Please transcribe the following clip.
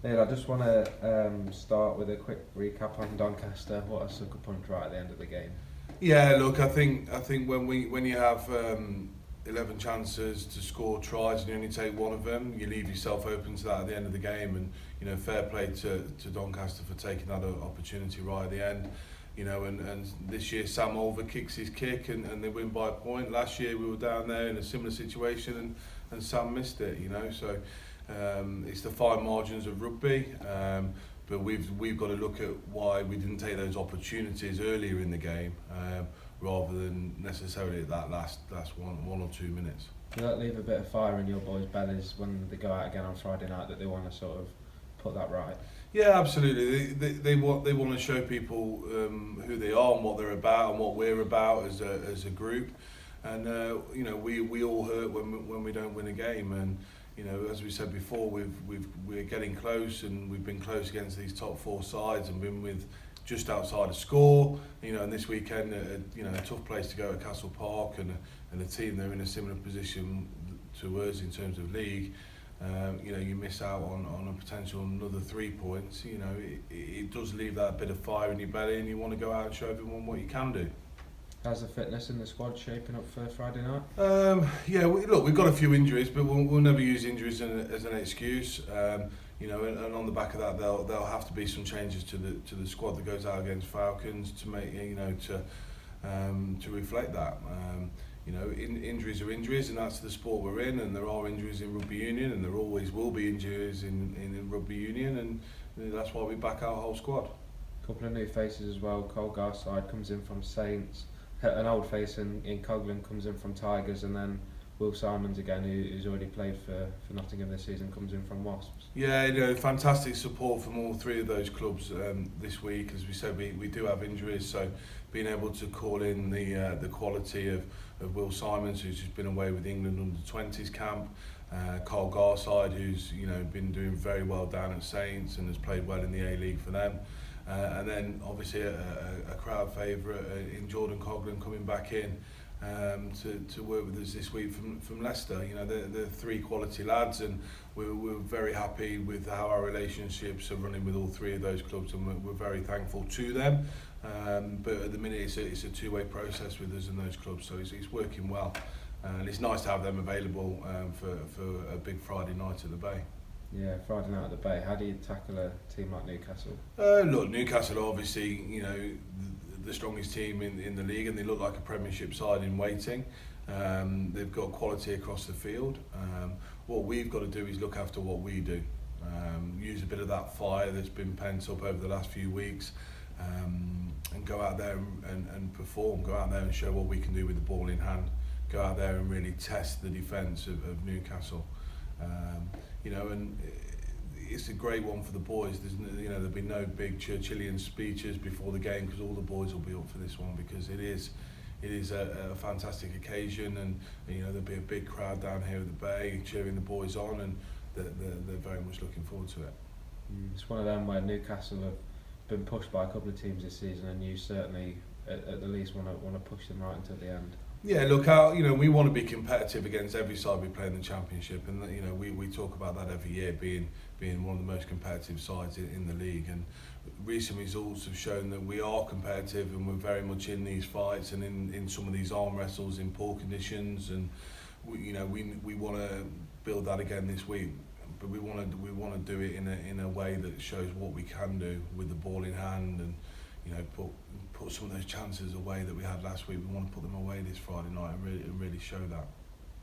Neil, I just want to start with a quick recap on Doncaster. What a sucker punch right at the end of the game. Yeah, look, I think when you have 11 chances to score tries and you only take one of them, you leave yourself open to that at the end of the game. And fair play to Doncaster for taking that opportunity right at the end. And this year Sam Olver kicks his kick and they win by a point. Last year we were down there in a similar situation and Sam missed it. So it's the fine margins of rugby. But we've got to look at why we didn't take those opportunities earlier in the game, rather than necessarily at that last one or 2 minutes. Does that leave a bit of fire in your boys' bellies when they go out again on Friday night that they want to sort of put that right? Yeah, absolutely. They want to show people who they are and what they're about and what we're about as a group. And we all hurt when we don't win a game. And as we said before, we're getting close, and we've been close against these top four sides and been with just outside a score. And this weekend, a tough place to go at Castle Park, and a team they're in a similar position to us in terms of league. You miss out on a potential another 3 points. It does leave that bit of fire in your belly, and you want to go out and show everyone what you can do. How's the fitness in the squad shaping up for Friday night? We've got a few injuries, but we'll never use injuries as an excuse. And on the back of that, there'll have to be some changes to the squad that goes out against Falcons to make to reflect that. Injuries are injuries, and that's the sport we're in. And there are injuries in rugby union, and there always will be injuries in rugby union, and that's why we back our whole squad. A couple of new faces as well. Cole Garside comes in from Saints. An old face in Coghlan comes in from Tigers, and then Will Simons again, who's already played for Nottingham this season, comes in from Wasps. Yeah, fantastic support from all three of those clubs this week. As we said, we do have injuries, so being able to call in the quality of Will Simons, who's just been away with England under-20s camp, Carl Garside, who's been doing very well down at Saints and has played well in the A-League for them. And then obviously a crowd favourite in Jordan Coghlan coming back in to work with us this week from Leicester. They're three quality lads, and we're very happy with how our relationships are running with all three of those clubs, and we're very thankful to them. But at the minute it's a two-way process with us and those clubs, so it's working well. And it's nice to have them available for a big Friday night at the Bay. Yeah, Friday night at the Bay. How do you tackle a team like Newcastle? Look, Newcastle are obviously, the strongest team in the league, and they look like a Premiership side in waiting. They've got quality across the field. What we've got to do is look after what we do. Use a bit of that fire that's been pent up over the last few weeks, and go out there and perform. Go out there and show what we can do with the ball in hand. Go out there and really test the defence of Newcastle. And it's a great one for the boys. There'll be no big Churchillian speeches before the game, because all the boys will be up for this one, because it is a fantastic occasion, and there'll be a big crowd down here at the Bay cheering the boys on, and they're very much looking forward to it. It's one of them where Newcastle have been pushed by a couple of teams this season, and you certainly at the least want to push them right until the end. Yeah, look, we want to be competitive against every side we play in the Championship, and we talk about that every year, being one of the most competitive sides in the league. And recent results have shown that we are competitive, and we're very much in these fights and in some of these arm wrestles in poor conditions. And we want to build that again this week, but we want to do it in a way that shows what we can do with the ball in hand, and put some of those chances away that we had last week. We want to put them away this Friday night and really show that.